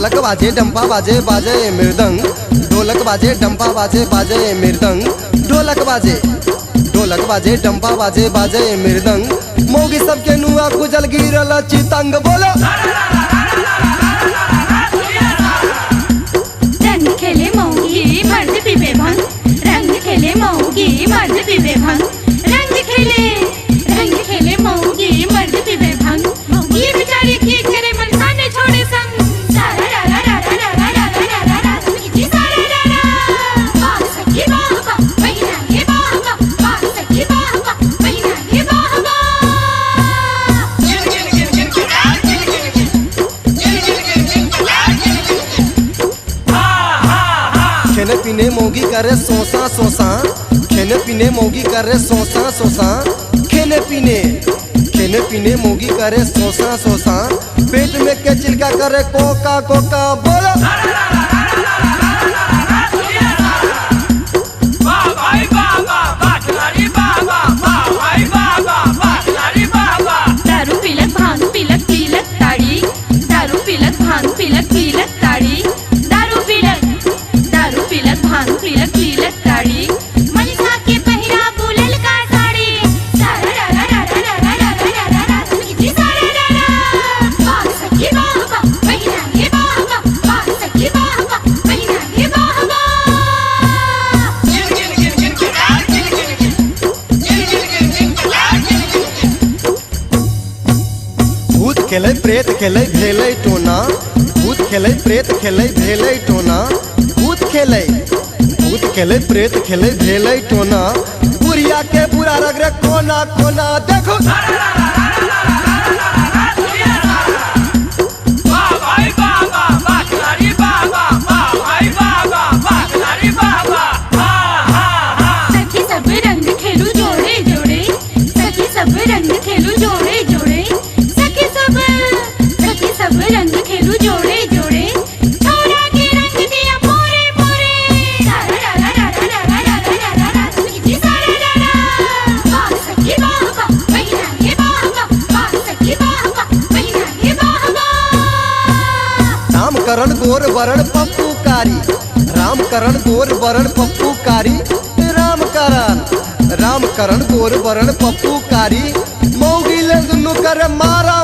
ढोलक बाजे डंपा बाजे बाजे मृदंग, ढोलक बाजे डंपा बाजे बाजे मृदंग, ढोलक बाजे डंपा बाजे बाजे मृदंग। मौगी सबके नुआ गुजल गिरल चितंग बोलो। रंग खेले मौगी मर्द पीवे भंग, रंग खेले मौगी मर्द पीवे भंग, रंग खेले मौगी मर्द पीवे भंग। ये बेचारी की करे मन खाने छोड़े संग। सारा रा रा रा रा रा रा रा रा रा सखी सारा रा रा। बाह सखी बाह बाह महीना के बाह बाह, बाह सखी बाह बाह महीना के बाह बाह। खेने पीने मौगी करे सोसा सोसा, खेने पीने मौगी करे सोसा सोसा, खेने पीने मौगी करे सोसा सोसा। पेट में के चिल्का करे कोका कोका बोलो। दारू पिलक भांग पिलक पिलक ताड़ी, दारू पिलक भांग पिलक पिलक ताड़ी, दारू पिलक भांग पिलक पिलक ताड़ी। मनीषा के पहिरा बुलल का साड़ी। सारा रा रा रा रा रा रा रा रा रा सखी सारा रा रा। बाह सखी बाह बाह महीना के बाह बाह, बाह सखी बाह बाह महीना के बाह बाह। भूत खेले प्रेत खेले भेले टोना, भूत खेले प्रेत खेले भेले टोना, भूत खेले प्रेत खेले भेले टोना। बुढ़िया के बुरा रगरे कोना कोना देखो। सखी सब रंग खेलू जोड़े जोड़े, सखी सब रंग खेलू जोड़े जोड़े, सखी सब रंग खेलू जोड़े जोड़े। छोरा के रंग दिया मोरे मोरे। सारा रा रा रा रा रा रा रा रा रा सखी सारा रा रा। बाह सखी बाह बाह महीना के बाह बाह, बाह सखी बाह बाह महीना के बाह बाह। रामकरण गोर वरण पप्पू कारी, रामकरण गोर वरण पप्पू कारी, रामकरण गोर वरण पप्पू कारी। मौगी ले दुनु कर मारा